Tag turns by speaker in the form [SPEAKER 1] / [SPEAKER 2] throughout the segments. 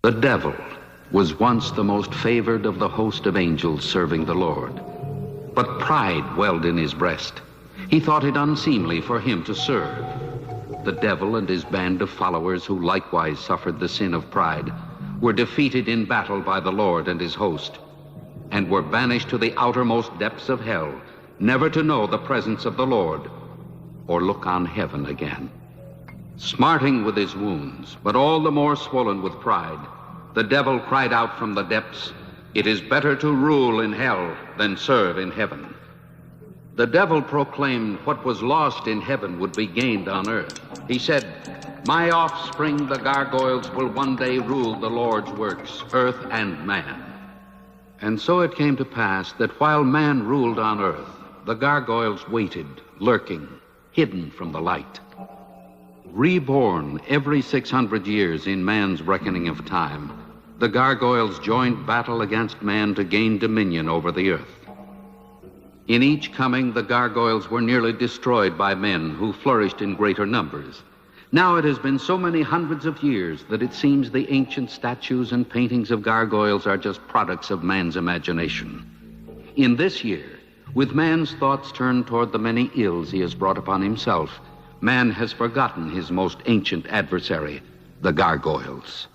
[SPEAKER 1] The devil was once the most favored of the host of angels serving the Lord. But pride welled in his breast. He thought it unseemly for him to serve. The devil and his band of followers, who likewise suffered the sin of pride, were defeated in battle by the Lord and his host, and were banished to the outermost depths of hell, never to know the presence of the Lord or look on heaven again. Smarting with his wounds, but all the more swollen with pride, the devil cried out from the depths, "It is better to rule in hell than serve in heaven." The devil proclaimed what was lost in heaven would be gained on earth. He said, "My offspring, the gargoyles, will one day rule the Lord's works, earth and man." And so it came to pass that while man ruled on earth, the gargoyles waited, lurking, hidden from the light. Reborn every 600 years in man's reckoning of time, the gargoyles joined battle against man to gain dominion over the earth. In each coming, the gargoyles were nearly destroyed by men who flourished in greater numbers. Now it has been so many hundreds of years that it seems the ancient statues and paintings of gargoyles are just products of man's imagination. In this year, with man's thoughts turned toward the many ills he has brought upon himself, man has forgotten his most ancient adversary, the gargoyles.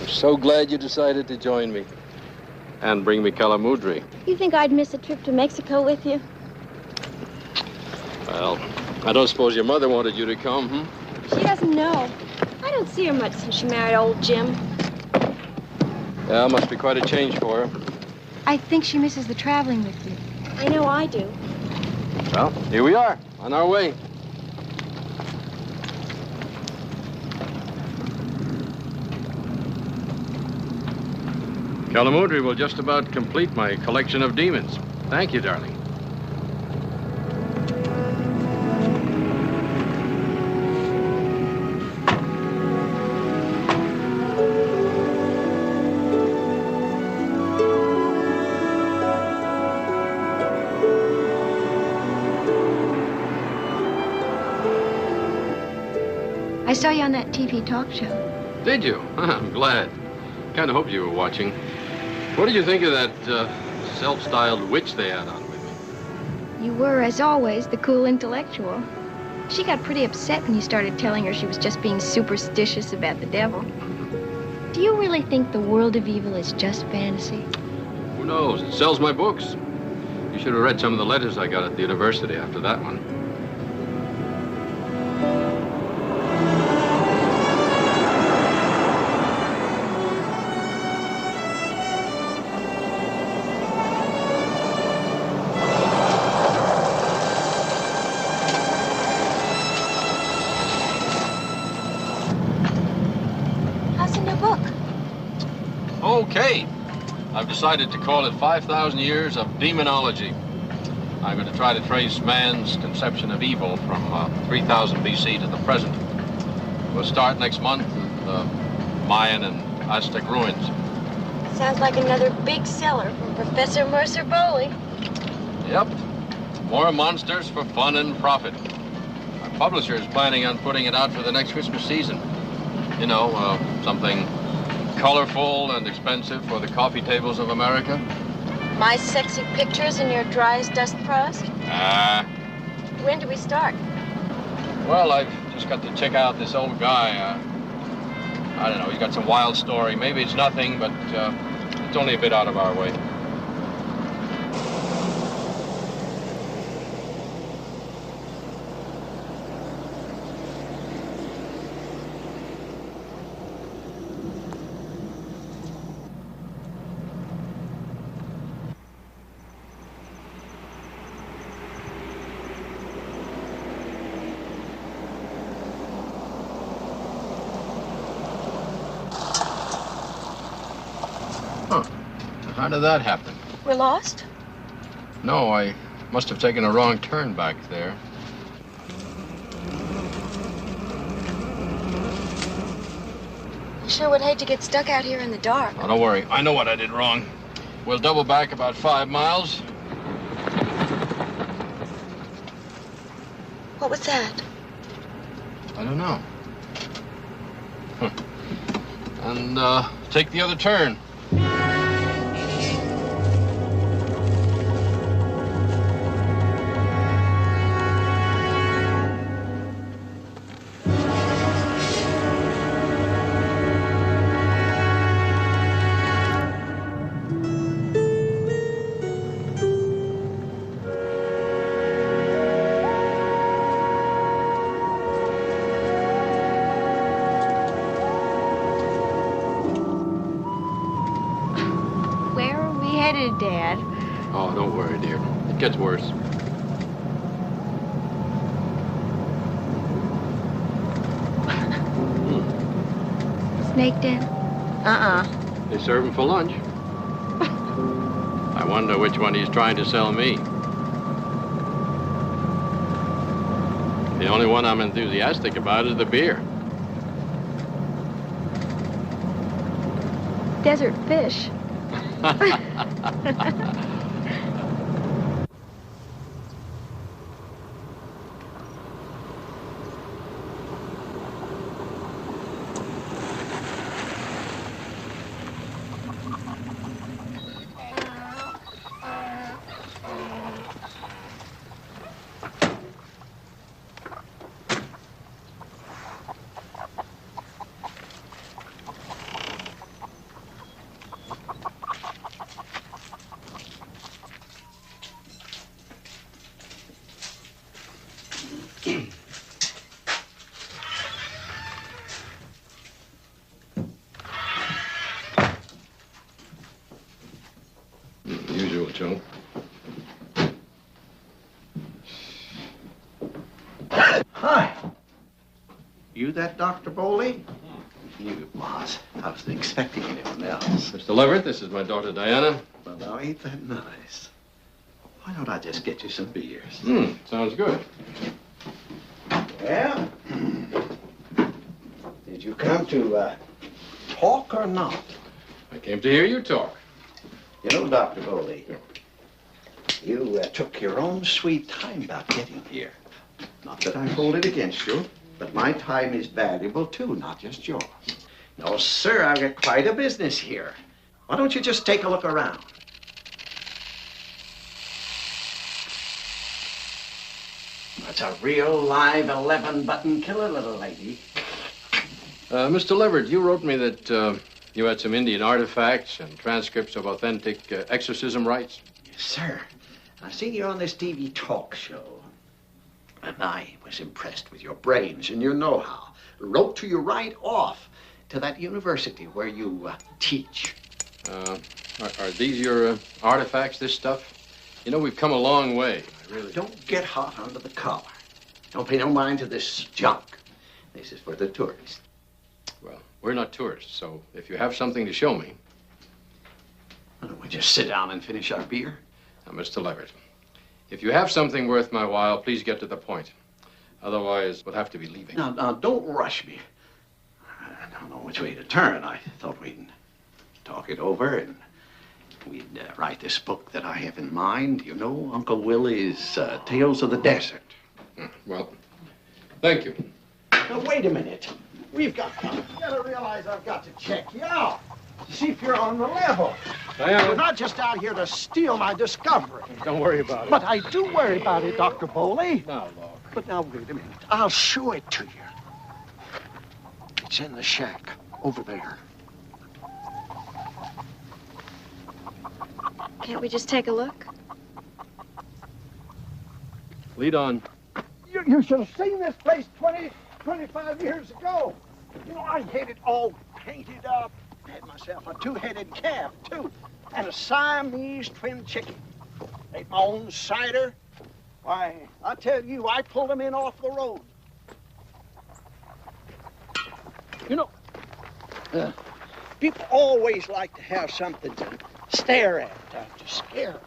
[SPEAKER 2] So glad you decided to join me and bring me calamudri.
[SPEAKER 3] You think I'd miss a trip to Mexico with you?
[SPEAKER 2] Well, I don't suppose your mother wanted you to come,
[SPEAKER 3] She doesn't know. I don't see her much since she married old Jim.
[SPEAKER 2] Yeah, must be quite a change for her.
[SPEAKER 4] I think she misses the traveling with you.
[SPEAKER 3] I know I do.
[SPEAKER 2] Well, here we are, on our way. Calamudri will just about complete my collection of demons. Thank you, darling.
[SPEAKER 4] I saw you on that TV talk show.
[SPEAKER 2] Did you? I'm glad. Kind of hoped you were watching. What did you think of that self-styled witch they had on with me?
[SPEAKER 4] You were, as always, the cool intellectual. She got pretty upset when you started telling her she was just being superstitious about the devil. Do you really think the world of evil is just fantasy?
[SPEAKER 2] Who knows? It sells my books. You should have read some of the letters I got at the university after that one. Okay. I've decided to call it 5,000 Years of Demonology. I'm going to try to trace man's conception of evil from 3000 BC to the present. We'll start next month with the Mayan and Aztec ruins.
[SPEAKER 3] Sounds like another big seller from Professor Mercer Bowley.
[SPEAKER 2] Yep. More monsters for fun and profit. Our publisher is planning on putting it out for the next Christmas season. You know, something colorful and expensive for the coffee tables of America.
[SPEAKER 3] My sexy pictures in your dry as dust prose? When do we start?
[SPEAKER 2] Well, I've just got to check out this old guy. I don't know, he's got some wild story. Maybe it's nothing, but it's only a bit out of our way. How did that happen?
[SPEAKER 3] We're lost?
[SPEAKER 2] No, I must have taken a wrong turn back there.
[SPEAKER 3] I sure would hate to get stuck out here in the dark.
[SPEAKER 2] Oh, don't worry. I know what I did wrong. We'll double back about 5 miles.
[SPEAKER 3] What was that?
[SPEAKER 2] I don't know. And take the other turn.
[SPEAKER 4] Dad.
[SPEAKER 2] Oh, don't worry, dear. It gets worse.
[SPEAKER 4] Snake Den?
[SPEAKER 2] They serve him for lunch. I wonder which one he's trying to sell me. The only one I'm enthusiastic about is the beer.
[SPEAKER 4] Desert fish.
[SPEAKER 2] Usual, Joe.
[SPEAKER 5] Hi. You that Dr. Bowley? You, boss. I wasn't expecting anyone else.
[SPEAKER 2] Mr. Leverett, this is my daughter, Diana.
[SPEAKER 5] Well, now, ain't that nice? Why don't I just get you some beers?
[SPEAKER 2] Sounds good.
[SPEAKER 5] Well, did you come to talk or not?
[SPEAKER 2] I came to hear you talk.
[SPEAKER 5] You know, Dr. Bowley, you took your own sweet time about getting here. Not that I hold it against you, but my time is valuable, too, not just yours. No, sir, I've got quite a business here. Why don't you just take a look around? That's a real live 11-button killer, little lady.
[SPEAKER 2] Mr. Leverett, you wrote me that you had some Indian artifacts and transcripts of authentic exorcism rites.
[SPEAKER 5] Yes, sir. I've seen you on this TV talk show. And I was impressed with your brains and your know-how. Wrote to you right off to that university where you teach.
[SPEAKER 2] Are these your artifacts, this stuff? You know, we've come a long way. I really...
[SPEAKER 5] Don't get hot under the collar. Don't pay no mind to this junk. This is for the tourists.
[SPEAKER 2] Well, we're not tourists, so if you have something to show me...
[SPEAKER 5] Why don't we just sit down and finish our beer?
[SPEAKER 2] Now, Mr. Leverett, if you have something worth my while, please get to the point. Otherwise, we'll have to be leaving.
[SPEAKER 5] Now, don't rush me. I don't know which way to turn. I thought we'd talk it over, and we'd write this book that I have in mind. You know, Uncle Willie's Tales of the Desert.
[SPEAKER 2] Well, thank you.
[SPEAKER 5] Now, wait a minute. You gotta realize I've got to check you out. To see if you're on the level. You're not just out here to steal my discovery.
[SPEAKER 2] Don't worry about it.
[SPEAKER 5] But I do worry about it, Dr. Boley.
[SPEAKER 2] Now, look.
[SPEAKER 5] But now, wait a minute. I'll show it to you. It's in the shack over there.
[SPEAKER 4] Can't we just take a look?
[SPEAKER 2] Lead on.
[SPEAKER 5] You should have seen this place 25 years ago. You know, I had it all painted up. Had myself a two-headed calf, too, and a Siamese twin chicken. Made my own cider. Why, I tell you, I pulled them in off the road. You know, people always like to have something to stare at, to scare them.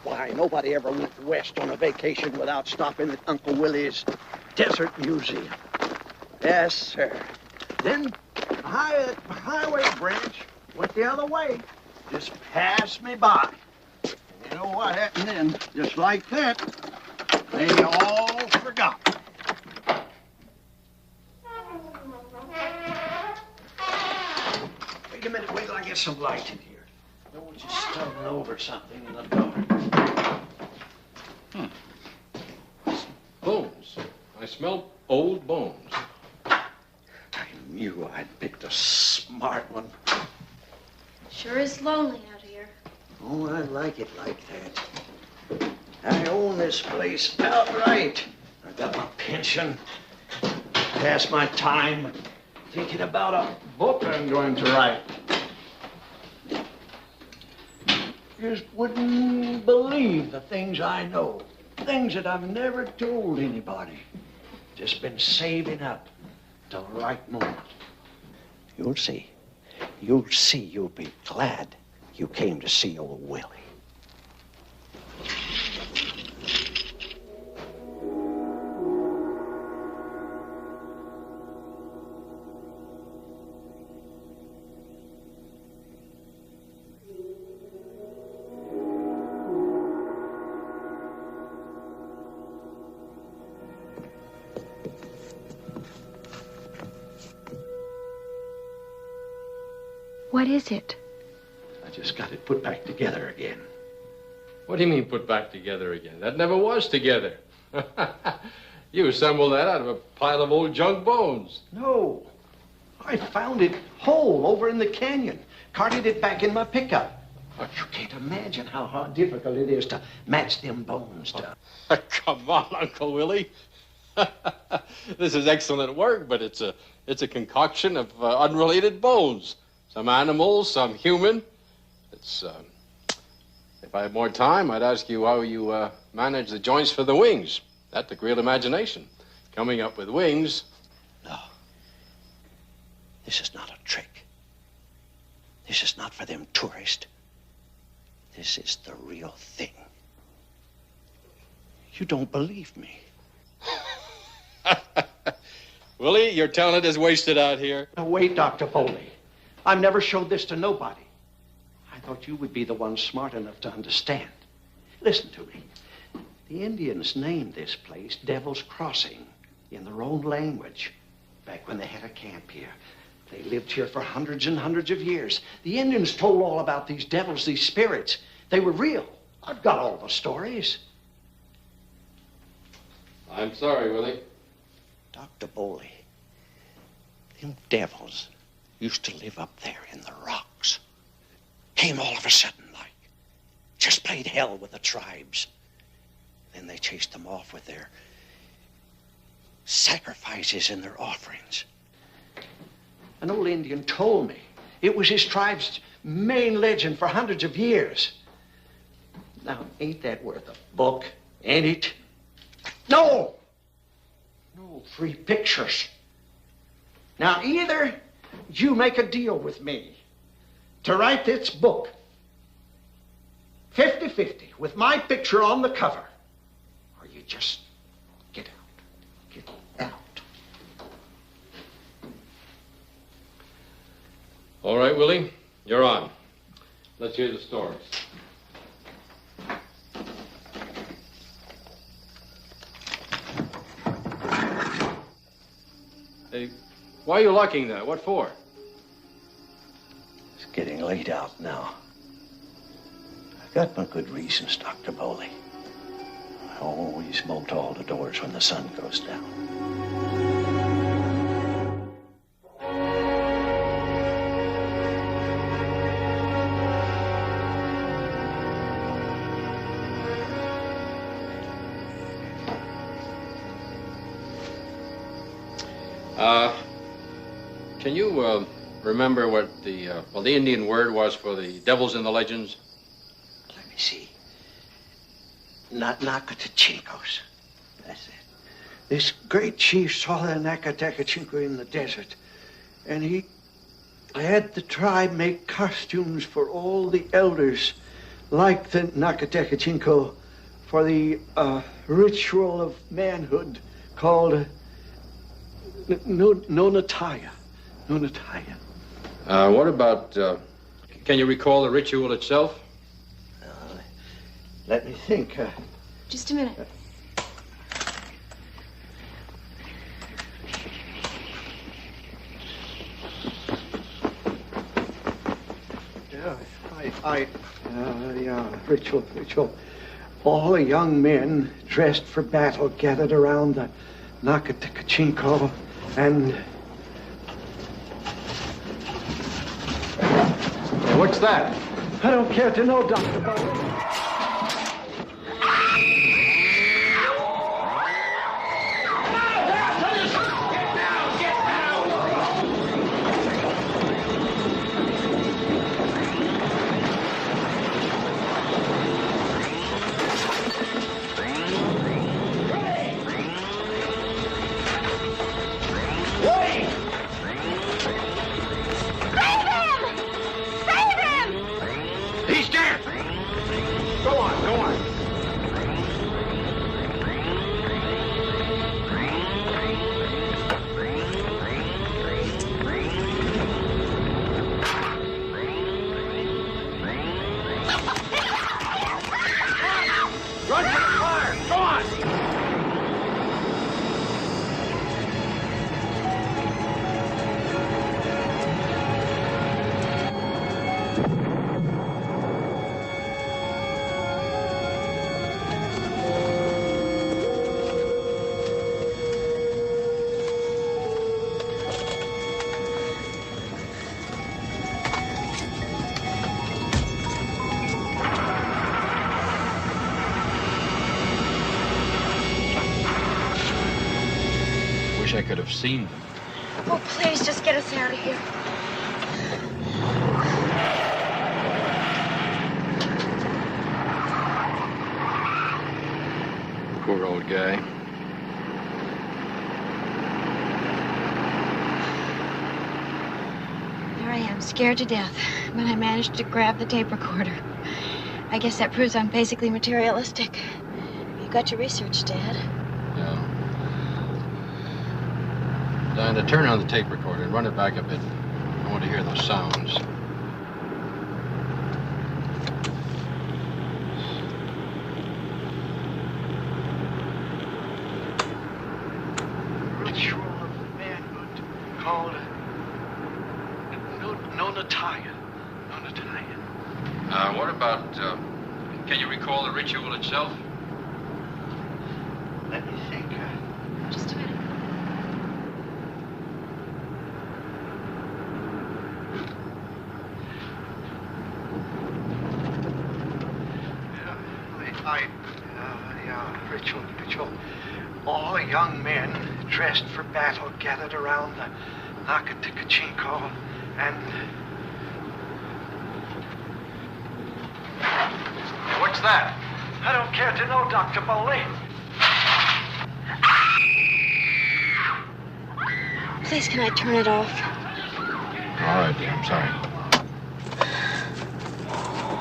[SPEAKER 5] Why, nobody ever went west on a vacation without stopping at Uncle Willie's Desert Museum. Yes, sir. Then the highway branch went the other way. Just passed me by. And you know what happened then? Just like that, they all forgot. Wait a minute, wait till I get some light in here. Don't want you stumbling over something in the dark.
[SPEAKER 2] Bones. I smell old bones.
[SPEAKER 5] I knew I'd picked a smart one.
[SPEAKER 3] Sure is lonely out here.
[SPEAKER 5] Oh, I like it like that. I own this place outright. I got my pension. Pass my time thinking about a book I'm going to write. You just wouldn't believe the things I know. Things that I've never told anybody. Just been saving up till the right moment. You'll see. You'll see. You'll be glad you came to see old Willie.
[SPEAKER 4] What is it?
[SPEAKER 5] I just got it put back together again.
[SPEAKER 2] What do you mean put back together again? That never was together. You assembled that out of a pile of old junk bones.
[SPEAKER 5] No. I found it whole over in the canyon. Carted it back in my pickup. But you can't imagine how difficult it is to match them bones to.
[SPEAKER 2] Come on, Uncle Willie. This is excellent work, but it's a concoction of unrelated bones. Some animals, some human. It's, if I had more time, I'd ask you how you manage the joints for the wings. That took real imagination. Coming up with wings.
[SPEAKER 5] No. This is not a trick. This is not for them tourists. This is the real thing. You don't believe me.
[SPEAKER 2] Willie, your talent is wasted out here.
[SPEAKER 5] Now, wait, Dr. Foley. I've never showed this to nobody. I thought you would be the one smart enough to understand. Listen to me. The Indians named this place Devil's Crossing in their own language back when they had a camp here. They lived here for hundreds and hundreds of years. The Indians told all about these devils, these spirits. They were real. I've got all the stories.
[SPEAKER 2] I'm sorry, Willie.
[SPEAKER 5] Dr. Boley, them devils used to live up there in the rocks. Came all of a sudden, like. Just played hell with the tribes. Then they chased them off with their sacrifices and their offerings. An old Indian told me it was his tribe's main legend for hundreds of years. Now, ain't that worth a book, ain't it? No! No free pictures. Now, either you make a deal with me to write this book 50-50 with my picture on the cover, or you just get out. Get out.
[SPEAKER 2] All right, Willie, you're on. Let's hear the story. Hey, why are you locking that? What for?
[SPEAKER 5] It's getting late out now. I've got my good reasons, Dr. Bowley. I always bolt all the doors when the sun goes down.
[SPEAKER 2] Can you remember what the Indian word was for the devils in the legends?
[SPEAKER 5] Let me see. Nakatachinkos. That's it. This great chief saw the Nakatakachinko in the desert, and he had the tribe make costumes for all the elders, like the Nakatakachinko, for the ritual of manhood called Nonataya. Nonataya.
[SPEAKER 2] What about, can you recall the ritual itself?
[SPEAKER 5] Let me think.
[SPEAKER 4] Just a minute.
[SPEAKER 5] Ritual. All the young men dressed for battle gathered around the Nakatakachinko and...
[SPEAKER 2] What's that?
[SPEAKER 5] I don't care to know, Dr. Bowley.
[SPEAKER 2] I could have seen them.
[SPEAKER 3] Oh, please, just get us out of here.
[SPEAKER 2] Poor old guy.
[SPEAKER 4] There I am, scared to death, but I managed to grab the tape recorder. I guess that proves I'm basically materialistic. You got your research, Dad.
[SPEAKER 2] Yeah. Diana, turn on the tape recorder and run it back a bit. I want to hear those sounds.
[SPEAKER 5] Ritual of manhood called Nonataya. Nonataya.
[SPEAKER 2] What about, can you recall the ritual itself?
[SPEAKER 5] Let me think.
[SPEAKER 4] Just a minute.
[SPEAKER 5] Ritual. All young men dressed for battle gathered around the Nakatakachinko and... What's that? I don't care to know, Dr. Bowley.
[SPEAKER 4] Please, can I turn it off?
[SPEAKER 2] All right, dear, I'm sorry.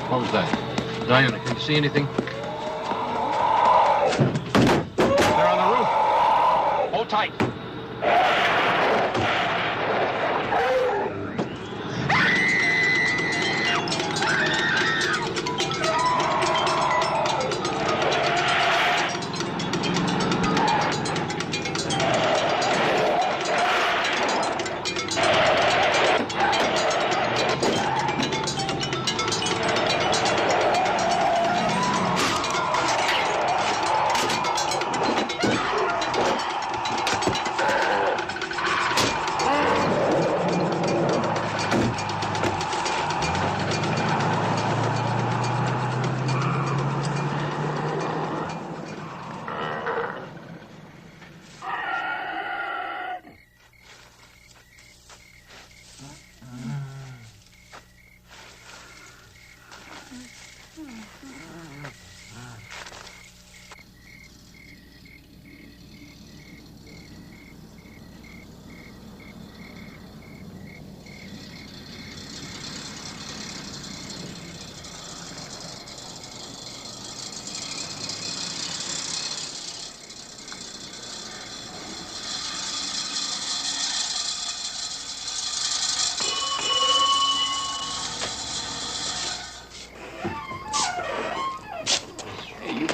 [SPEAKER 2] What was that? Diana, can you see anything? They're on the roof. Hold tight.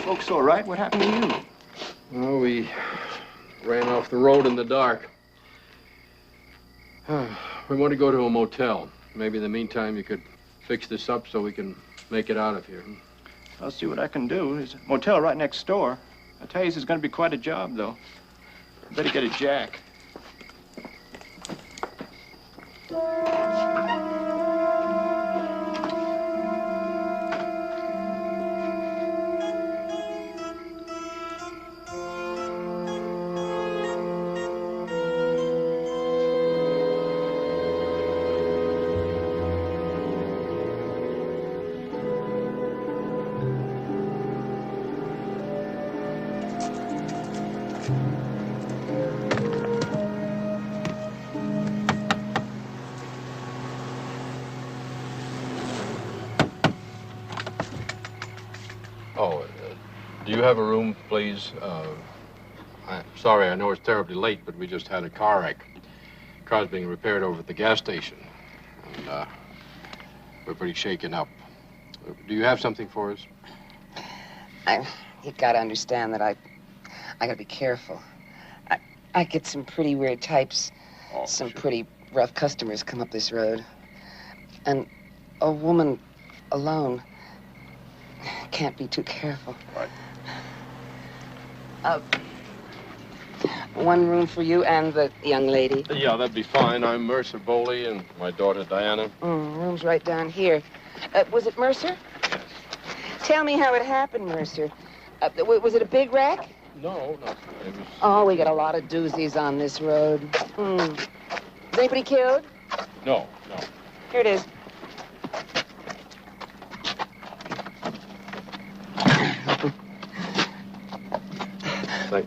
[SPEAKER 6] Folks all right? What happened to you?
[SPEAKER 2] Well, we ran off the road in the dark. We want to go to a motel. Maybe in the meantime you could fix this up so we can make it out of here.
[SPEAKER 6] I'll see what I can do. There's a motel right next door. I tell you, this is going to be quite a job, though. I better get a jack.
[SPEAKER 2] Do you have a room, please? Sorry, I know it's terribly late, but we just had a car wreck. The car's being repaired over at the gas station. And we're pretty shaken up. Do you have something for us?
[SPEAKER 7] You gotta understand that I gotta be careful. I get some pretty weird types.
[SPEAKER 2] Oh,
[SPEAKER 7] some
[SPEAKER 2] sure.
[SPEAKER 7] pretty rough customers come up this road. And a woman alone can't be too careful.
[SPEAKER 2] Right.
[SPEAKER 7] One room for you and the young lady.
[SPEAKER 2] Yeah, that'd be fine. I'm Mercer Bowley and my daughter Diana.
[SPEAKER 7] Room's right down here. Was it Mercer?
[SPEAKER 2] Yes.
[SPEAKER 7] Tell me how it happened, Mercer. Was it a big wreck?
[SPEAKER 2] No, it was...
[SPEAKER 7] Oh, we got a lot of doozies on this road. Is anybody killed?
[SPEAKER 2] No.
[SPEAKER 7] Here it is.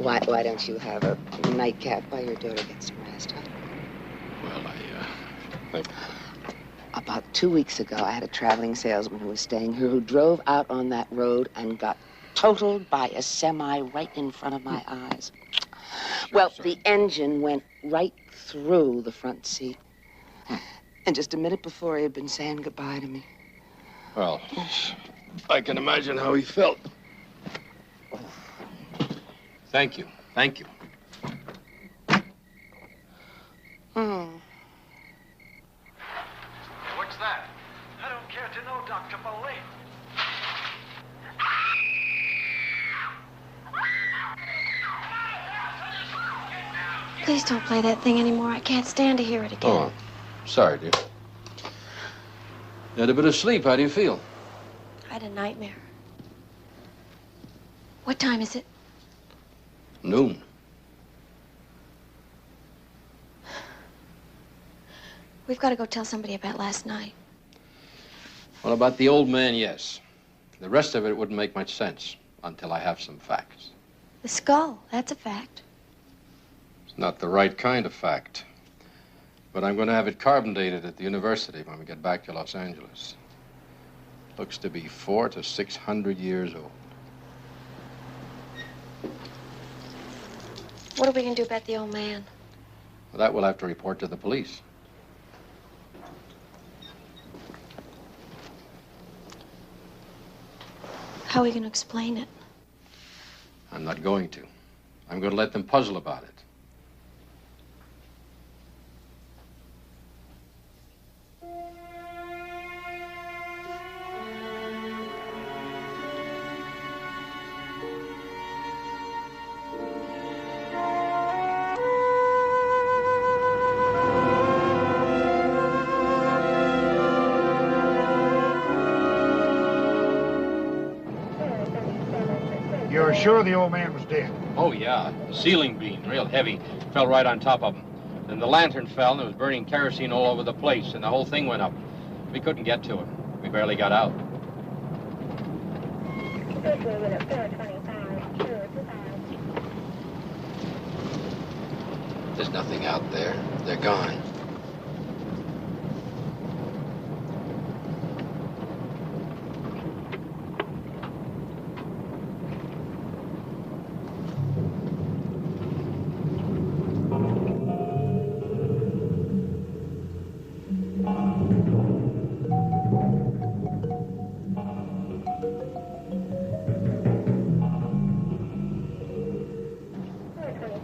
[SPEAKER 7] Why don't you have a nightcap while your daughter gets some rest, huh?
[SPEAKER 2] Well, I think...
[SPEAKER 7] About 2 weeks ago, I had a traveling salesman who was staying here who drove out on that road and got totaled by a semi right in front of my eyes. Well, the engine went right through the front seat. And just a minute before, he had been saying goodbye to me.
[SPEAKER 2] Well, I can imagine how he felt. Thank you.
[SPEAKER 8] What's that? I don't care to know, Dr. Bowley.
[SPEAKER 4] Please don't play that thing anymore. I can't stand to hear it again.
[SPEAKER 2] Oh, sorry, dear. You had a bit of sleep. How do you feel?
[SPEAKER 4] I had a nightmare. What time is it?
[SPEAKER 2] Noon.
[SPEAKER 4] We've got to go tell somebody about last night.
[SPEAKER 2] Well, about the old man, yes. The rest of it wouldn't make much sense until I have some facts.
[SPEAKER 4] The skull, that's a fact.
[SPEAKER 2] It's not the right kind of fact. But I'm going to have it carbon dated at the university when we get back to Los Angeles. Looks to be 400 to 600 years old.
[SPEAKER 4] What are we going to do about the old man?
[SPEAKER 2] Well, that we'll have to report to the police.
[SPEAKER 4] How are we going to explain it?
[SPEAKER 2] I'm not going to. I'm going to let them puzzle about it.
[SPEAKER 9] You're sure the old man was dead?
[SPEAKER 2] Oh, yeah. The ceiling beam, real heavy, fell right on top of him. Then the lantern fell, and it was burning kerosene all over the place, and the whole thing went up. We couldn't get to him. We barely got out. There's nothing out there. They're gone.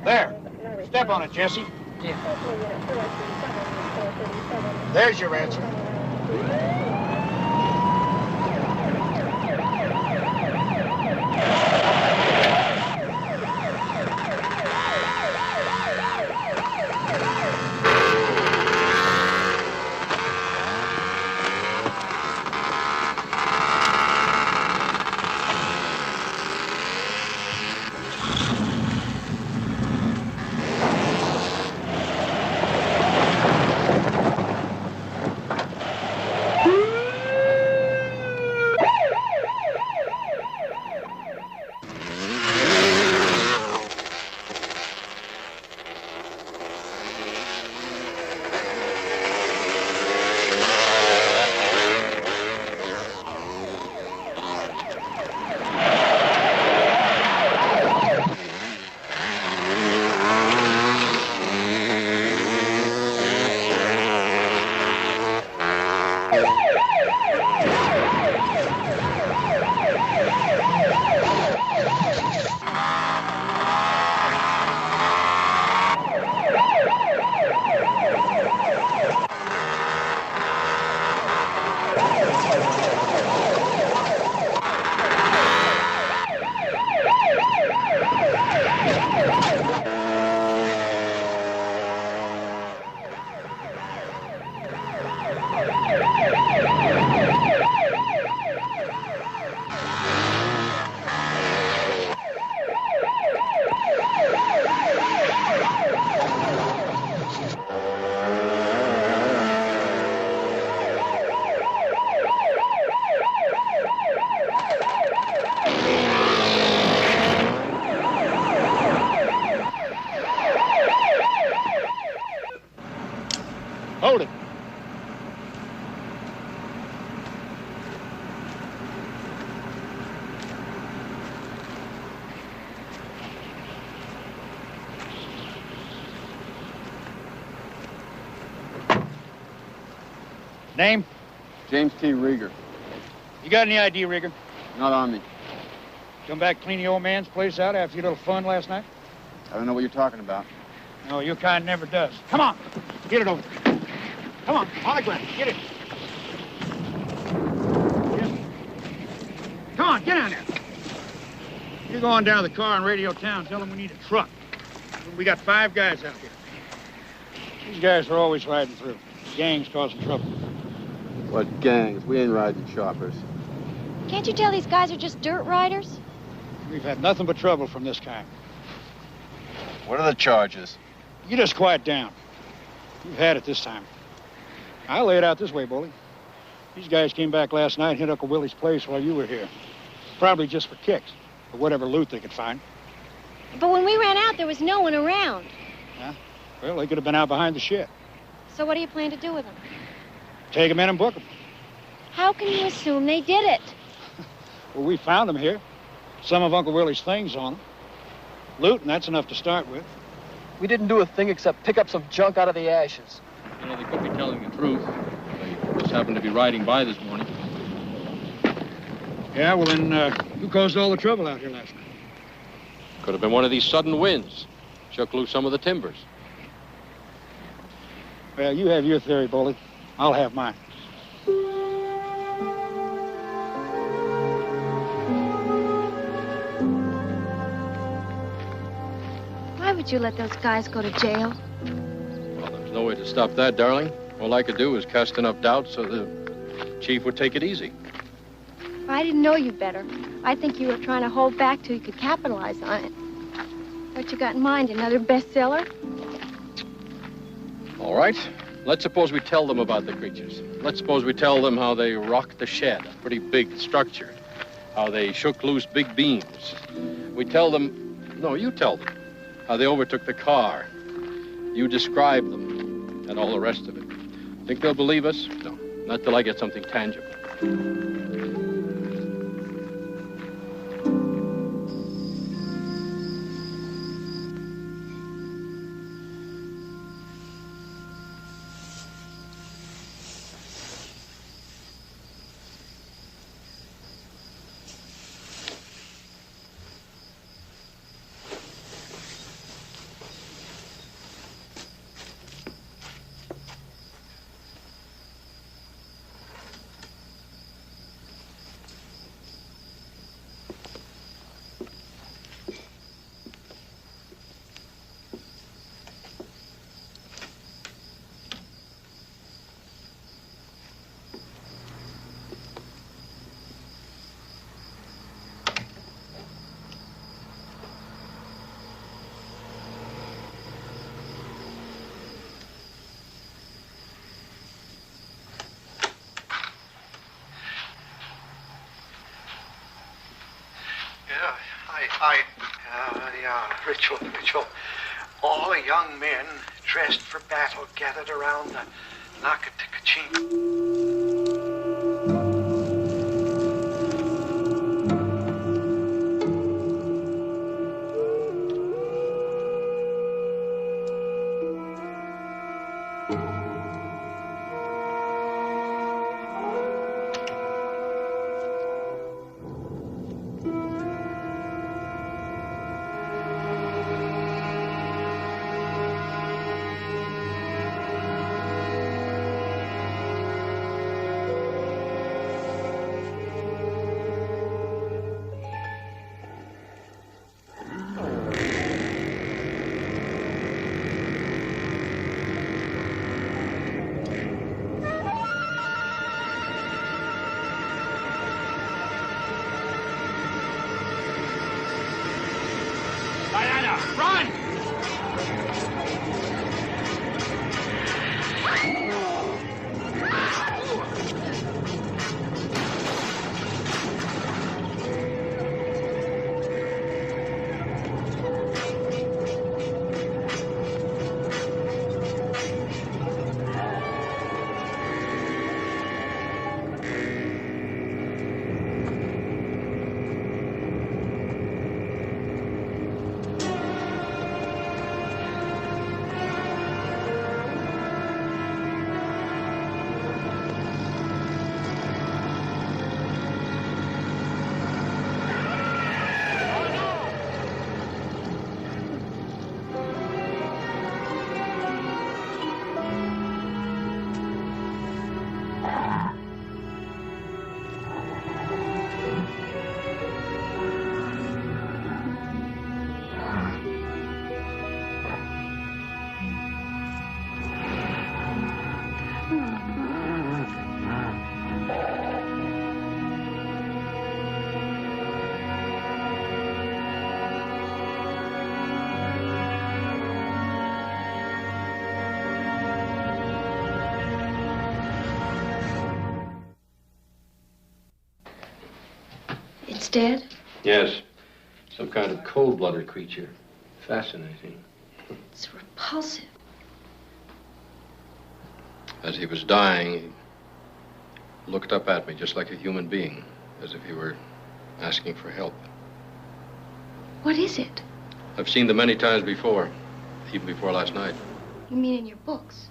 [SPEAKER 9] There. Step on it, Jesse.
[SPEAKER 10] Yeah.
[SPEAKER 9] There's your answer. Hold it. Name?
[SPEAKER 6] James T. Rieger.
[SPEAKER 9] You got any ID, Rieger?
[SPEAKER 6] Not on me.
[SPEAKER 9] Come back clean the old man's place out after your little fun last night?
[SPEAKER 6] I don't know what you're talking about.
[SPEAKER 9] No, your kind never does. Come on. Get it over. Come on. Hologram. Get it. Yes. Come on. Get down there. You're going down to the car in Radio Town. Tell them we need a truck. We got 5 guys out here. These guys are always riding through. Gangs causing trouble.
[SPEAKER 6] What gangs? We ain't riding choppers.
[SPEAKER 4] Can't you tell these guys are just dirt riders?
[SPEAKER 9] We've had nothing but trouble from this kind.
[SPEAKER 6] What are the charges?
[SPEAKER 9] You just quiet down. You've had it this time. I'll lay it out this way, Bully. These guys came back last night and hit Uncle Willie's place while you were here. Probably just for kicks, or whatever loot they could find.
[SPEAKER 4] But when we ran out, there was no one around.
[SPEAKER 9] Huh? Well, they could have been out behind the shed.
[SPEAKER 4] So what do you plan to do with them?
[SPEAKER 9] Take them in and book them.
[SPEAKER 4] How can you assume they did it?
[SPEAKER 9] Well, we found them here. Some of Uncle Willie's things on them. Loot, and that's enough to start with.
[SPEAKER 10] We didn't do a thing except pick up some junk out of the ashes.
[SPEAKER 2] You know, they could be telling the truth. They just happened to be riding by this morning.
[SPEAKER 9] Yeah, well then, who caused all the trouble out here last night?
[SPEAKER 2] Could have been one of these sudden winds. Shook loose some of the timbers.
[SPEAKER 9] Well, you have your theory, Bully. I'll have mine.
[SPEAKER 4] Why would you let those guys go to jail?
[SPEAKER 2] Well, there's no way to stop that, darling. All I could do was cast enough doubt so the chief would take it easy.
[SPEAKER 4] I didn't know you better. I think you were trying to hold back till you could capitalize on it. What you got in mind, another bestseller?
[SPEAKER 2] All right. Let's suppose we tell them about the creatures. Let's suppose we tell them how they rocked the shed, a pretty big structure. how they shook loose big beams. We tell them, no, you tell them, how they overtook the car. You describe them and all the rest of it. Think they'll believe us? No, not till I get something tangible.
[SPEAKER 5] Ritual. All the young men dressed for battle gathered around the Nakaticachi.
[SPEAKER 4] Dead?
[SPEAKER 2] Yes. Some kind of cold-blooded creature. Fascinating.
[SPEAKER 4] It's repulsive.
[SPEAKER 2] As he was dying, he looked up at me just like a human being, as if he were asking for help.
[SPEAKER 4] What is it?
[SPEAKER 2] I've seen them many times before, even before last night.
[SPEAKER 4] You mean in your books?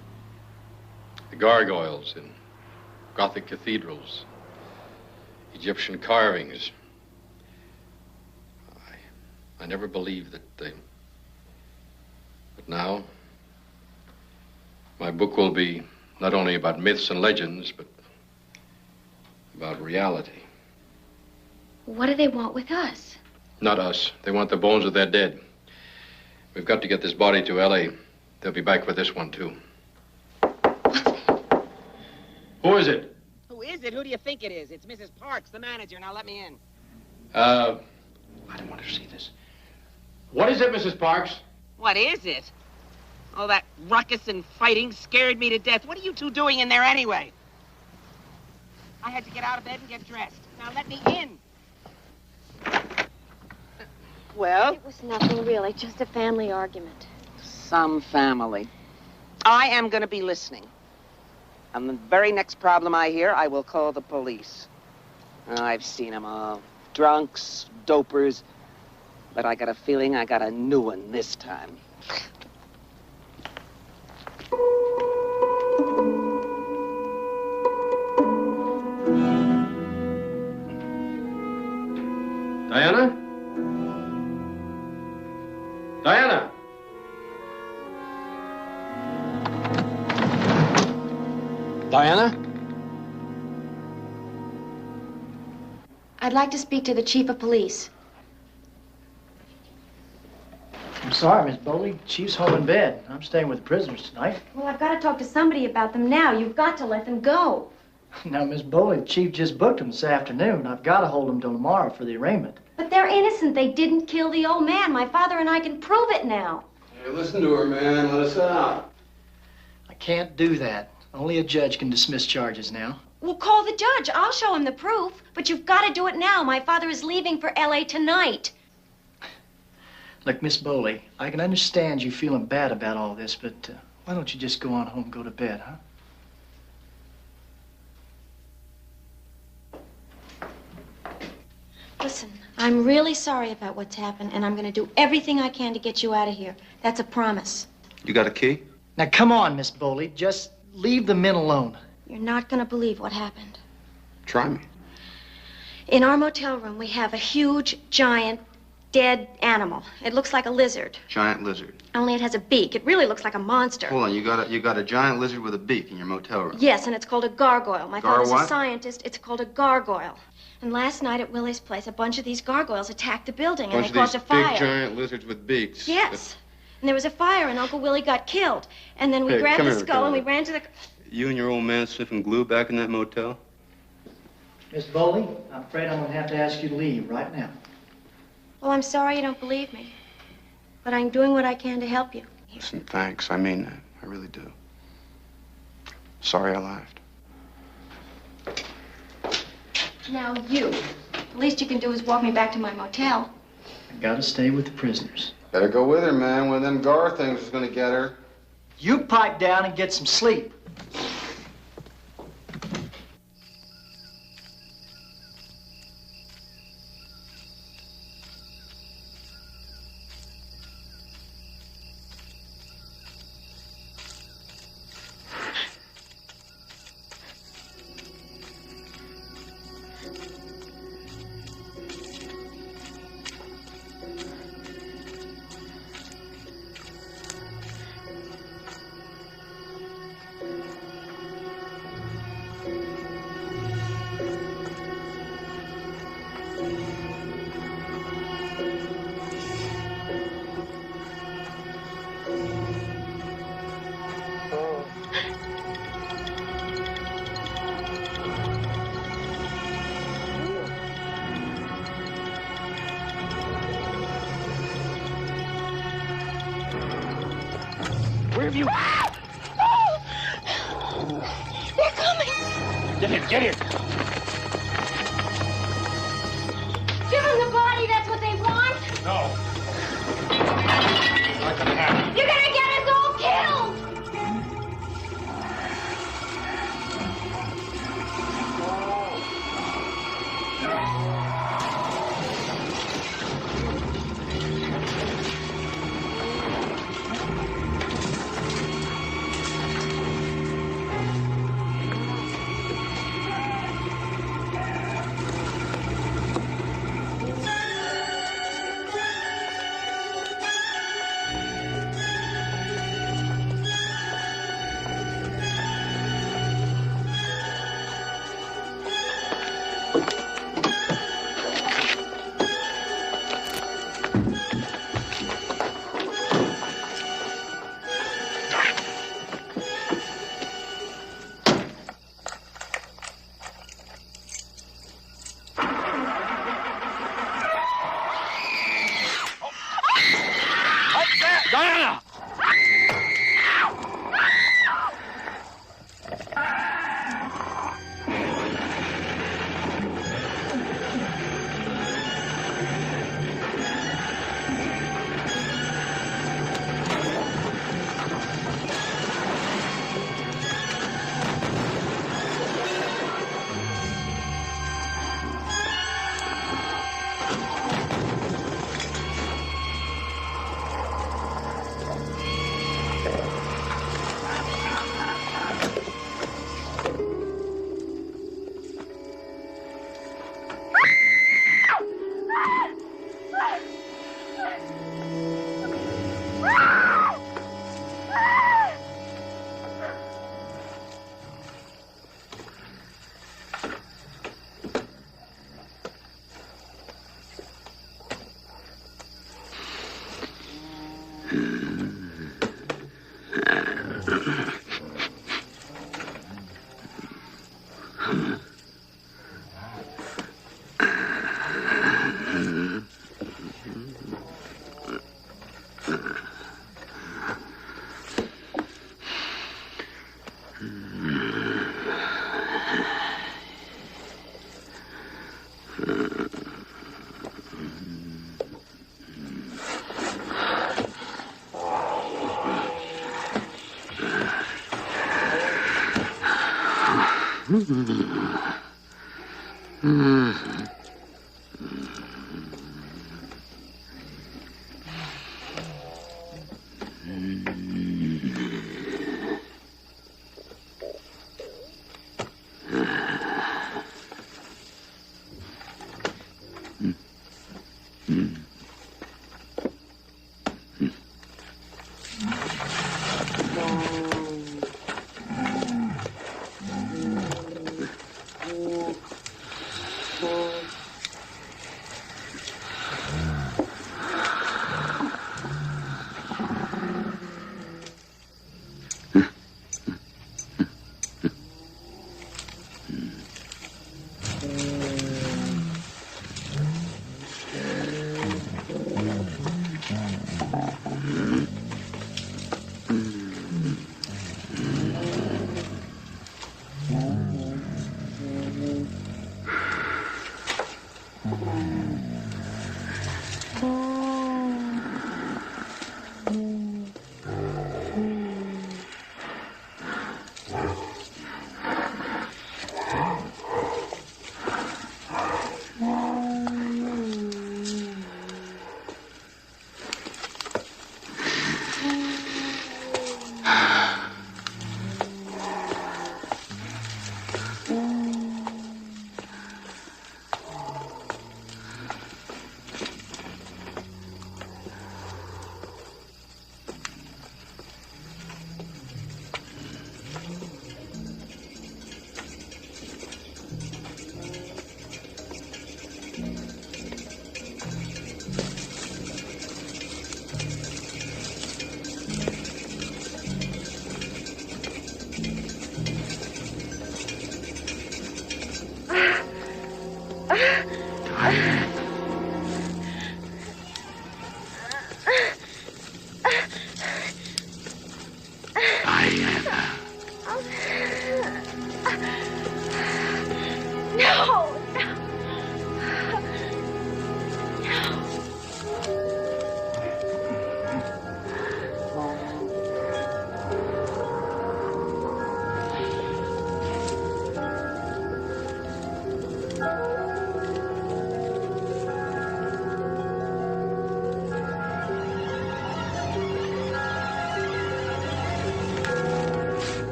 [SPEAKER 2] The gargoyles in Gothic cathedrals, Egyptian carvings. I never believed that they... But now, my book will be not only about myths and legends, but about reality.
[SPEAKER 4] What do they want with us?
[SPEAKER 2] Not us. They want the bones of their dead. We've got to get this body to L.A. They'll be back for this one, too.
[SPEAKER 4] What's that?
[SPEAKER 2] Who is it?
[SPEAKER 11] Who is it? Who do you think it is? It's Mrs. Parks, the manager. Now let me in.
[SPEAKER 2] I don't want to see this. What is it, Mrs. Parks?
[SPEAKER 11] What is it? All that ruckus and fighting scared me to death. What are you two doing in there anyway? I had to get out of bed and get dressed. Now let me in.
[SPEAKER 7] Well?
[SPEAKER 3] It was nothing, really. Just a family argument.
[SPEAKER 7] Some family. I am going to be listening. And the very next problem I hear, I will call the police. I've seen them all. Drunks, dopers. But I got a feeling I got a new one this time.
[SPEAKER 2] Diana? Diana? Diana?
[SPEAKER 4] I'd like to speak to the chief of police.
[SPEAKER 12] I'm sorry, Miss Bowley. Chief's home in bed. I'm staying with the prisoners tonight.
[SPEAKER 4] Well, I've got to talk to somebody about them now. You've got to let them go.
[SPEAKER 12] Now, Miss Bowley, the chief just booked them this afternoon. I've got to hold them till tomorrow for the arraignment.
[SPEAKER 4] But they're innocent. They didn't kill the old man. My father and I can prove it now.
[SPEAKER 2] Hey, listen to her, man. Let us out.
[SPEAKER 12] I can't do that. Only a judge can dismiss charges now.
[SPEAKER 4] Well, call the judge. I'll show him the proof. But you've got to do it now. My father is leaving for L.A. tonight.
[SPEAKER 12] Look, Miss Bowley, I can understand you feeling bad about all this, but why don't you just go on home and go to bed, huh?
[SPEAKER 4] Listen, I'm really sorry about what's happened, and I'm going to do everything I can to get you out of here. That's a promise.
[SPEAKER 2] You got a key?
[SPEAKER 12] Now, come on, Miss Bowley. Just leave the men alone.
[SPEAKER 4] You're not going to believe what happened.
[SPEAKER 2] Try me.
[SPEAKER 4] In our motel room, we have a huge, giant, dead animal. It looks like a lizard.
[SPEAKER 2] Giant lizard.
[SPEAKER 4] Only it has a beak. It really looks like a monster.
[SPEAKER 2] Hold on, you got a giant lizard with a beak in your motel room.
[SPEAKER 4] Yes, and it's called a gargoyle. My father's
[SPEAKER 2] what?
[SPEAKER 4] a scientist. It's called a gargoyle. And last night at Willie's place, a bunch of these gargoyles attacked the building, and they caused a fire.
[SPEAKER 2] Big giant lizards with beaks.
[SPEAKER 4] Yes. And there was a fire, and Uncle Willie got killed. And then we grabbed the skull, and we ran to the...
[SPEAKER 2] You and your old man sniffing glue back in that motel?
[SPEAKER 12] Miss Bowley, I'm afraid I'm going to have to ask you to leave right now.
[SPEAKER 4] Well, I'm sorry you don't believe me. But I'm doing what I can to help you.
[SPEAKER 2] Listen, thanks. I mean that. I really do. Sorry I laughed.
[SPEAKER 4] Now, you. The least you can do is walk me back to my motel.
[SPEAKER 12] I gotta stay with the prisoners.
[SPEAKER 2] Better go with her, man. One of them Gar things is gonna get her.
[SPEAKER 12] You pipe down and get some sleep.
[SPEAKER 11] Where have you...
[SPEAKER 4] They're coming!
[SPEAKER 11] Get in, get in!
[SPEAKER 4] Give them the body, that's what they want!
[SPEAKER 11] No. Not gonna happen.
[SPEAKER 4] You're gonna get us all killed!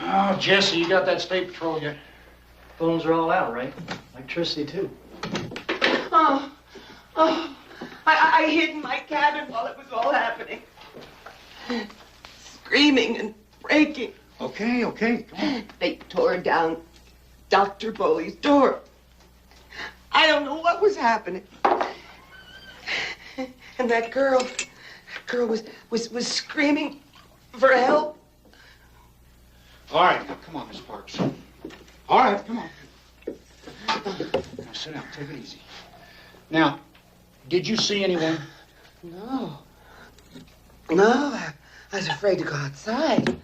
[SPEAKER 9] Oh, Jesse, you got that state patrol yet?
[SPEAKER 12] Phones are all out, right? Electricity, too.
[SPEAKER 13] I hid in my cabin while it was all happening. Screaming and breaking.
[SPEAKER 9] Okay, come on.
[SPEAKER 13] They tore down Dr. Bowley's door. I don't know what was happening. And that girl was screaming for help.
[SPEAKER 9] All right, now, come on, Miss Parks. All right, come on. Now, sit down. Take it easy. Now, did you see anyone?
[SPEAKER 13] No. I was afraid to go outside. But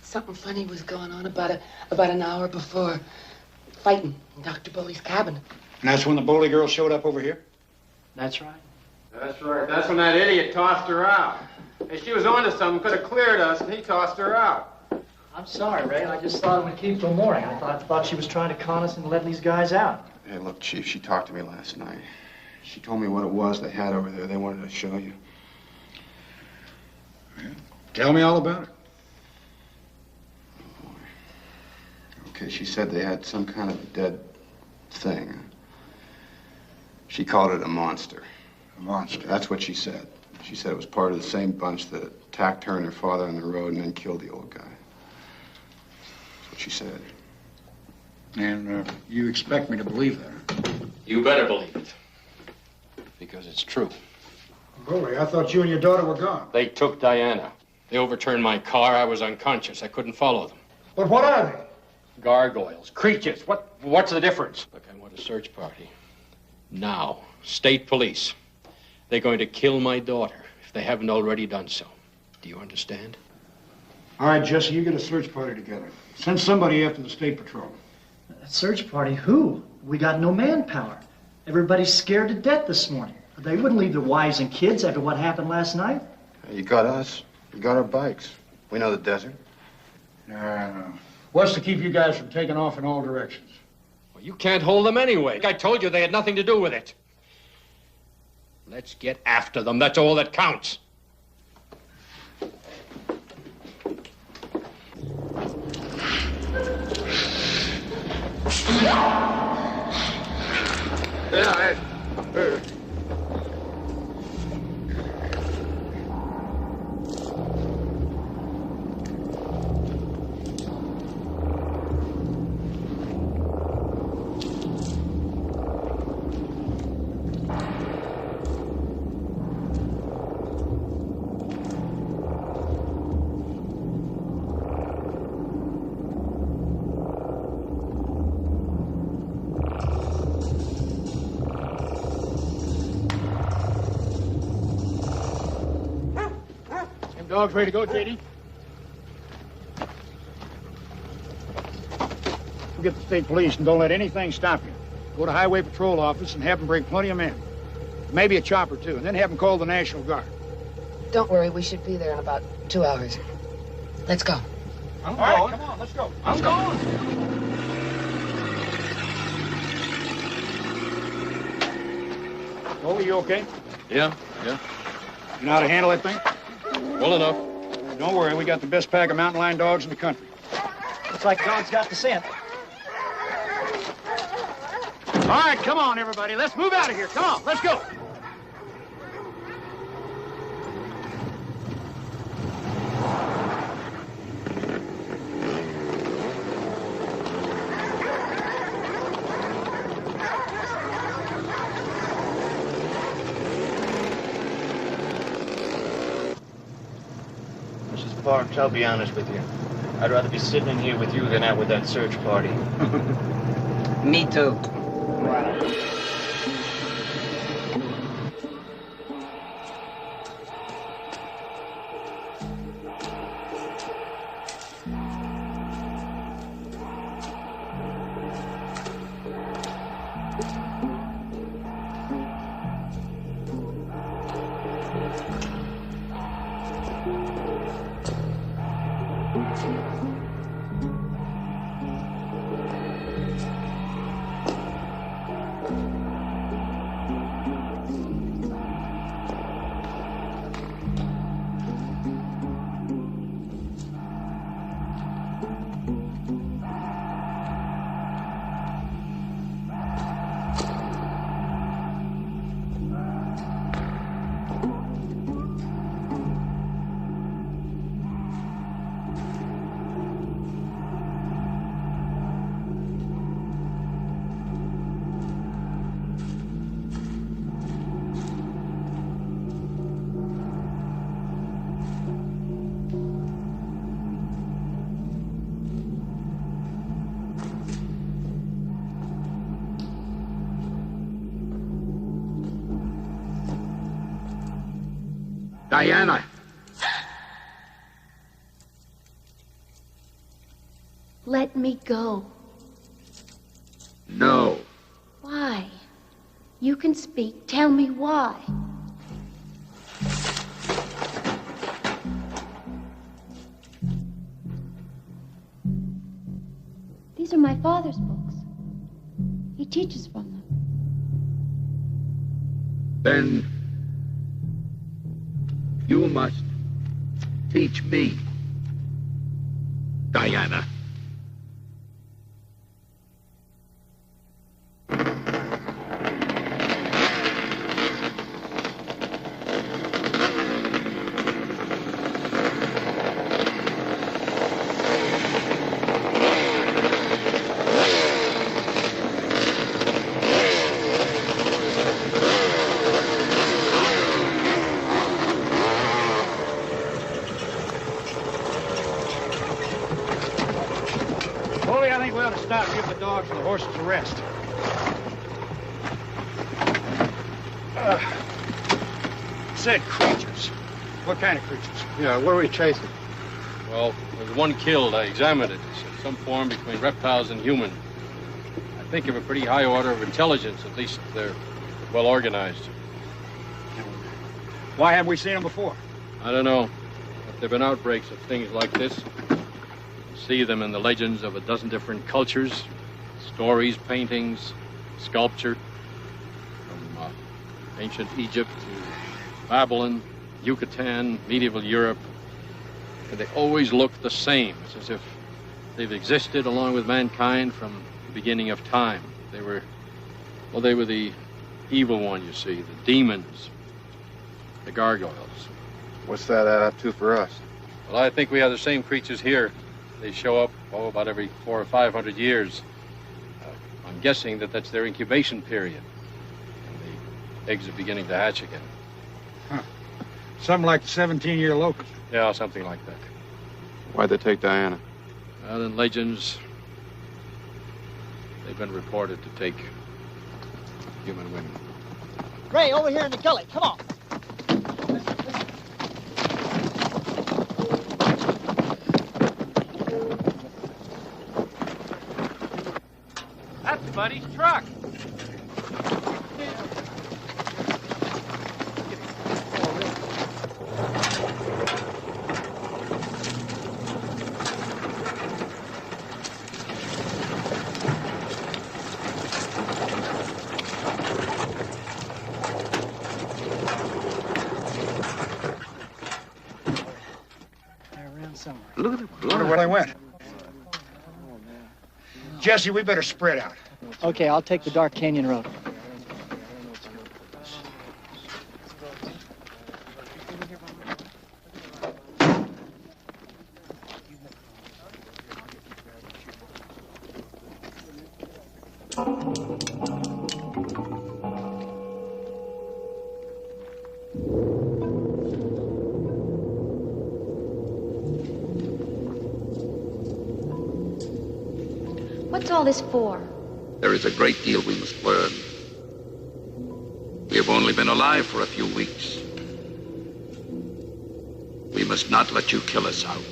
[SPEAKER 13] something funny was going on about an hour before. Fighting in Dr. Bowley's cabin.
[SPEAKER 9] And that's when the Bowley girl showed up over here?
[SPEAKER 12] That's right.
[SPEAKER 14] That's right. That's when that idiot tossed her out. Hey, she was onto something, could have cleared us, and he tossed her out.
[SPEAKER 12] I'm sorry, Ray. I just thought it would keep till morning. I thought she was trying to con us into letting these guys out.
[SPEAKER 6] Hey, look, Chief, she talked to me last night. She told me what it was they had over there they wanted to show you.
[SPEAKER 9] Yeah, Tell me all about it.
[SPEAKER 15] Okay, she said they had some kind of dead thing. She called it a monster.
[SPEAKER 9] A monster?
[SPEAKER 15] That's what she said. She said it was part of the same bunch that attacked her and her father on the road and then killed the old guy. That's what she said.
[SPEAKER 9] And you expect me to believe that?
[SPEAKER 2] You better believe it. Because it's true.
[SPEAKER 9] Bully, I thought you and your daughter were gone.
[SPEAKER 2] They took Diana. They overturned my car. I was unconscious. I couldn't follow them.
[SPEAKER 9] But what are they?
[SPEAKER 2] Gargoyles. Creatures. What's the difference? Look, I want a search party. Now. State police. They're going to kill my daughter if they haven't already done so. Do you understand?
[SPEAKER 9] All right, Jesse, you get a search party together. Send somebody after the state patrol.
[SPEAKER 12] A search party? Who? We got no manpower. Everybody's scared to death this morning. They wouldn't leave their wives and kids after what happened last night.
[SPEAKER 15] You got us. You got our bikes. We know the desert.
[SPEAKER 9] What's to keep you guys from taking off in all directions?
[SPEAKER 2] Well, you can't hold them anyway. I told you they had nothing to do with it. Let's get after them. That's all that counts.
[SPEAKER 9] Dogs ready to go, J.D.? Forget the state police and don't let anything stop you. Go to Highway Patrol office and have them bring plenty of men. Maybe a chopper, too, and then have them call the National Guard.
[SPEAKER 13] Don't worry, we should be there in about 2 hours. Let's go.
[SPEAKER 9] All right, come on, let's go. I'm going. Are you okay?
[SPEAKER 2] Yeah.
[SPEAKER 9] You know how to handle that thing?
[SPEAKER 2] Well enough.
[SPEAKER 9] Don't worry, we got the best pack of mountain lion dogs in the country.
[SPEAKER 12] Looks like God's got the scent.
[SPEAKER 9] All right, come on, everybody. Let's move out of here. Come on, let's go.
[SPEAKER 16] Parks, I'll be honest with you. I'd rather be sitting in here with you than out with that search party.
[SPEAKER 11] Me too.
[SPEAKER 5] Diana!
[SPEAKER 4] Let me go.
[SPEAKER 5] No.
[SPEAKER 4] Why? You can speak. Tell me why. These are my father's books. He teaches from them.
[SPEAKER 5] Then you must
[SPEAKER 1] Teach me, Diana.
[SPEAKER 9] Stop, give the dogs and the horses a rest. Said creatures. What kind of creatures?
[SPEAKER 15] Yeah, what are we chasing?
[SPEAKER 2] Well, there's one killed. I examined it. It's some form between reptiles and human. I think of a pretty high order of intelligence. At least they're well organized.
[SPEAKER 9] Why haven't we seen them before?
[SPEAKER 2] I don't know. But there have been outbreaks of things like this. See them in the legends of a dozen different cultures, stories, paintings, sculpture, from ancient Egypt to Babylon, Yucatan, medieval Europe. And they always look the same. It's as if they've existed along with mankind from the beginning of time. They were the evil one, you see, the demons, the gargoyles.
[SPEAKER 15] What's that add up to for us?
[SPEAKER 2] Well, I think we have the same creatures here. They show up, about every 400 or 500 years. I'm guessing that's their incubation period. And the eggs are beginning to hatch again.
[SPEAKER 9] Huh. Something like the 17-year locust.
[SPEAKER 2] Yeah, something like that.
[SPEAKER 15] Why'd they take Diana?
[SPEAKER 2] Well, in legends, they've been reported to take human women.
[SPEAKER 17] Ray, over here in the gully. Come on.
[SPEAKER 14] That's Buddy's truck.
[SPEAKER 9] Look at them. I wonder where they went. Jesse, we better spread out.
[SPEAKER 12] Okay, I'll take the Dark Canyon Road.
[SPEAKER 4] What's all this for?
[SPEAKER 1] There is a great deal we must learn. We have only been alive for a few weeks. We must not let you kill us out.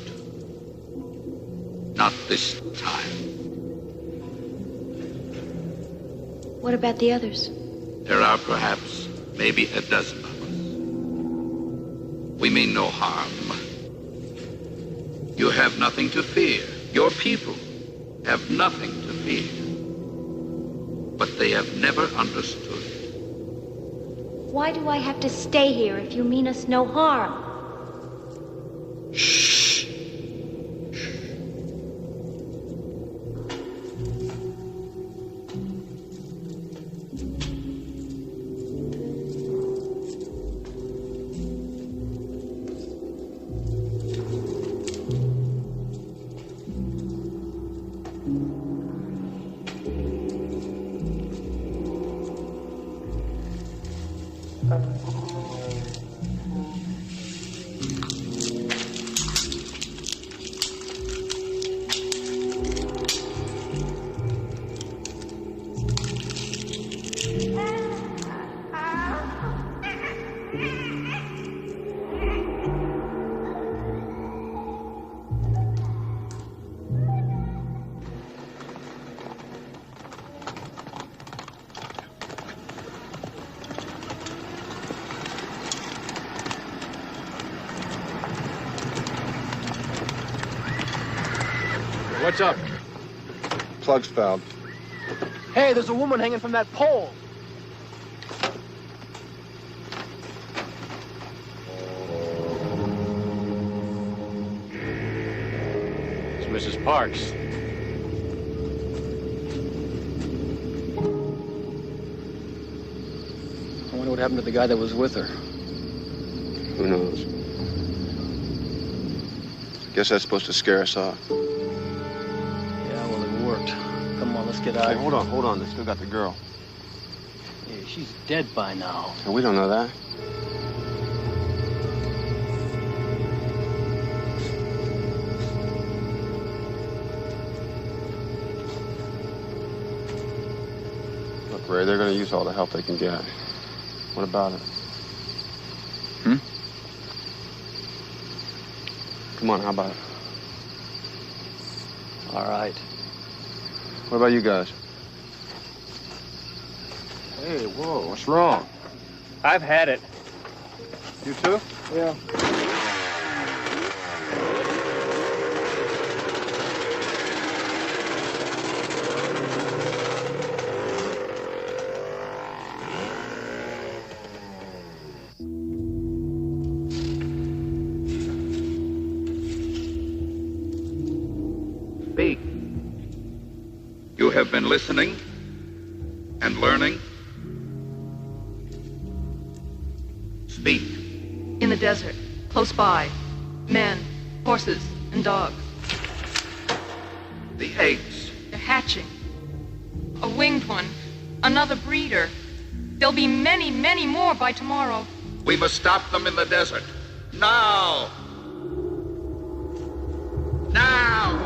[SPEAKER 1] Not this time.
[SPEAKER 4] What about the others?
[SPEAKER 1] There are perhaps maybe a dozen of us. We mean no harm. You have nothing to fear. Your people have nothing to fear. But they have never understood.
[SPEAKER 4] Why do I have to stay here if you mean us no harm?
[SPEAKER 1] Shh.
[SPEAKER 2] What's up?
[SPEAKER 15] Plug's fouled.
[SPEAKER 10] Hey, there's a woman hanging from that pole.
[SPEAKER 16] Mrs. Parks.
[SPEAKER 10] I wonder what happened to the guy that was with her.
[SPEAKER 15] Who knows? I guess that's supposed to scare us off.
[SPEAKER 10] Yeah, well, it worked. Come on, let's get out.
[SPEAKER 15] Hey, hold on. They still got the girl.
[SPEAKER 10] Hey, she's dead by now.
[SPEAKER 15] And we don't know that. Look, Ray, they're going to use all the help they can get. What about it? Come on, how about it?
[SPEAKER 10] All right.
[SPEAKER 15] What about you guys? Hey, whoa, what's wrong?
[SPEAKER 10] I've had it.
[SPEAKER 15] You too?
[SPEAKER 10] Yeah.
[SPEAKER 1] Speak. You have been listening and learning. Speak.
[SPEAKER 18] In the desert, close by, men, horses, and dogs.
[SPEAKER 1] The eggs.
[SPEAKER 18] They're hatching. A winged one, another breeder. There'll be many, many more by tomorrow.
[SPEAKER 1] We must stop them in the desert. Now! Now!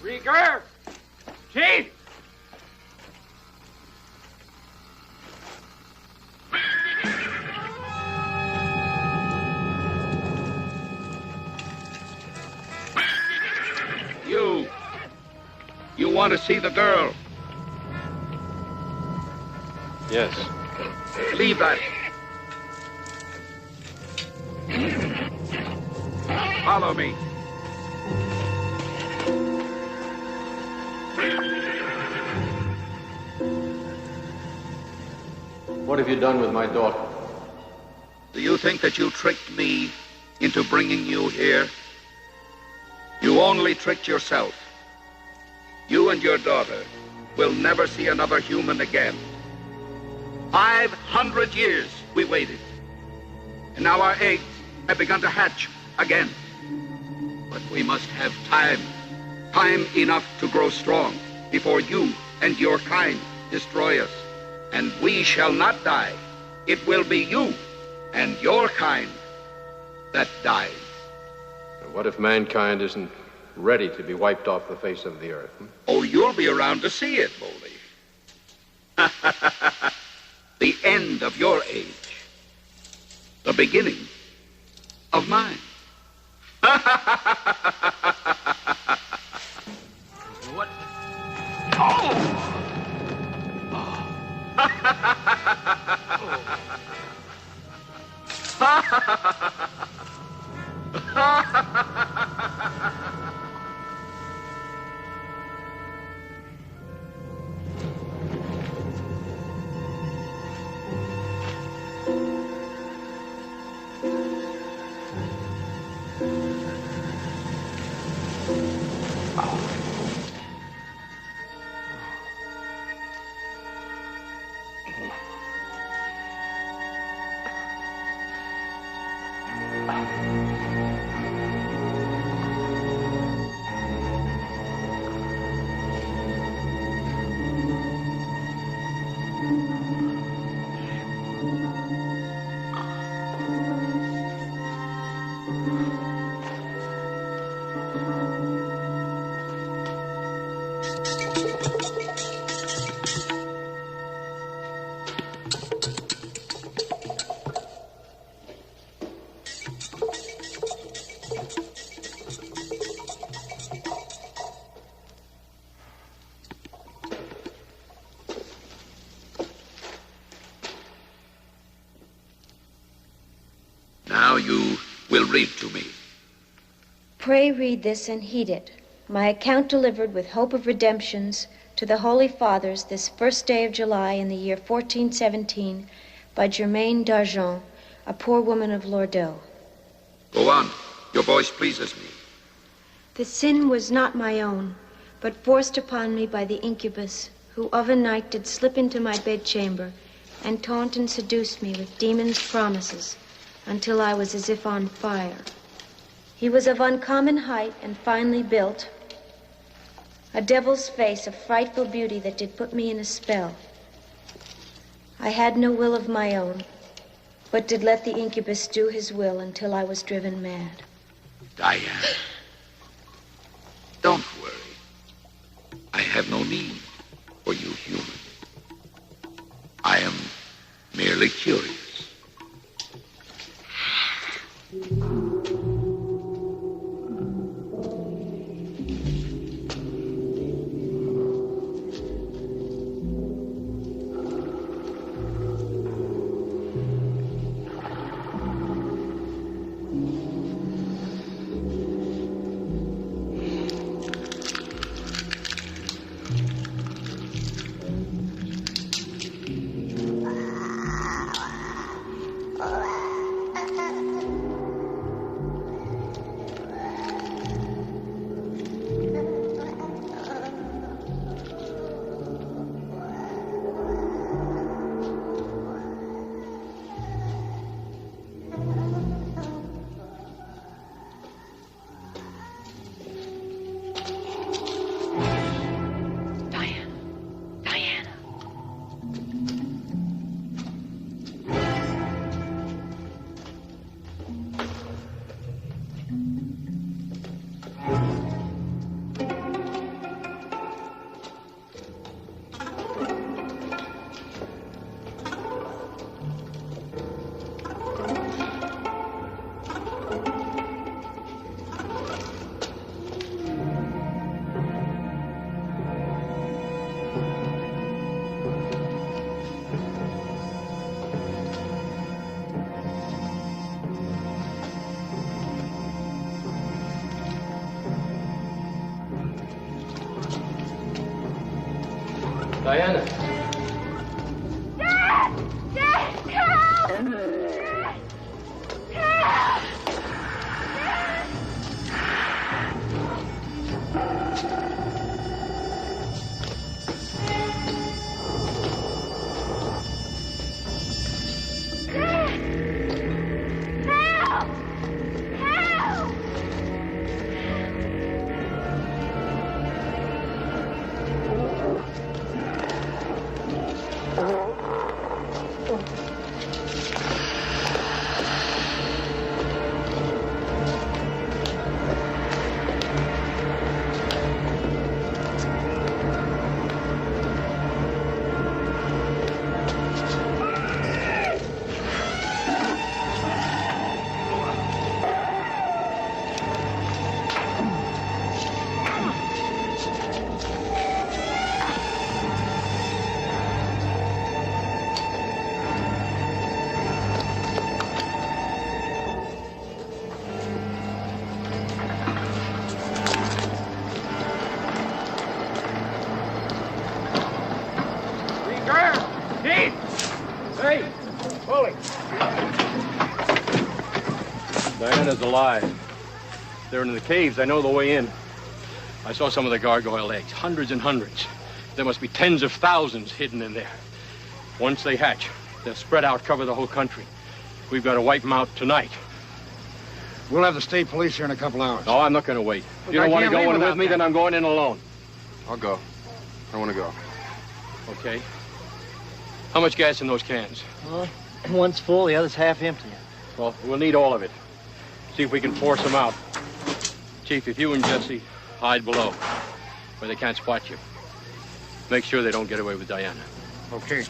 [SPEAKER 9] Rieger! Chief!
[SPEAKER 1] You want to see the girl?
[SPEAKER 2] Yes.
[SPEAKER 1] Leave that. Follow me.
[SPEAKER 2] What have you done with my daughter?
[SPEAKER 1] Do you think that you tricked me into bringing you here? You only tricked yourself. You and your daughter will never see another human again. 500 years we waited. And now our eggs have begun to hatch again. But we must have time. Time enough to grow strong before you and your kind destroy us. And we shall not die. It will be you and your kind that dies.
[SPEAKER 2] And what if mankind isn't ready to be wiped off the face of the earth?
[SPEAKER 1] Oh, you'll be around to see it, Boldy. The end of your age. The beginning of mine.
[SPEAKER 2] What?
[SPEAKER 1] Oh! Now you will read to me.
[SPEAKER 4] Pray read this and heed it. My account delivered with hope of redemptions to the Holy Fathers this first day of July in the year 1417 by Germaine d'Argent, a poor woman of Lourdes.
[SPEAKER 1] Go on. Your voice pleases me.
[SPEAKER 4] The sin was not my own, but forced upon me by the incubus, who of a night did slip into my bedchamber and taunt and seduce me with demons' promises, until I was as if on fire. He was of uncommon height and finely built, a devil's face of frightful beauty that did put me in a spell. I had no will of my own, but did let the incubus do his will until I was driven mad.
[SPEAKER 1] Diane, don't worry. I have no need for you human. I am merely curious.
[SPEAKER 16] Diana.
[SPEAKER 18] Dad! Dad! Help! Dad! Help!
[SPEAKER 2] Diana's alive. They're in the caves. I know the way in. I saw some of the gargoyle eggs. Hundreds and hundreds. There must be tens of thousands hidden in there. Once they hatch, they'll spread out, cover the whole country. We've got to wipe them out tonight.
[SPEAKER 9] We'll have the state police here in a couple hours.
[SPEAKER 2] No, I'm not going to wait. If you don't want to go in with me, then I'm going in alone.
[SPEAKER 15] I'll go. I want to go.
[SPEAKER 2] Okay. How much gas in those cans?
[SPEAKER 17] Well, one's full, the other's half empty.
[SPEAKER 2] Well, we'll need all of it. See if we can force them out. Chief, if you and Jesse hide below, where they can't spot you, make sure they don't get away with Diana.
[SPEAKER 9] Okay.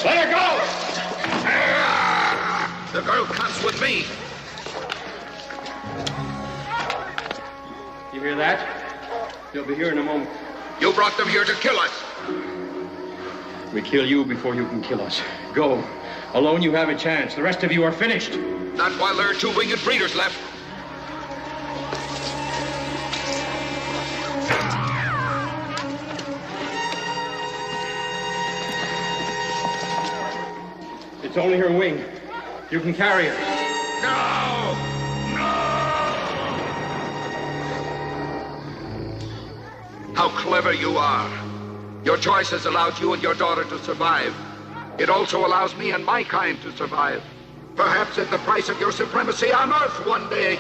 [SPEAKER 1] Let her go! The girl comes with me.
[SPEAKER 2] You hear that? They'll be here in a moment.
[SPEAKER 1] You brought them here to kill us.
[SPEAKER 2] We kill you before you can kill us. Go. Alone you have a chance. The rest of you are finished.
[SPEAKER 1] Not while there are 2 winged breeders left.
[SPEAKER 2] It's only her wing. You can carry her.
[SPEAKER 1] No! How clever you are. Your choice has allowed you and your daughter to survive. It also allows me and my kind to survive. Perhaps at the price of your supremacy on Earth one day.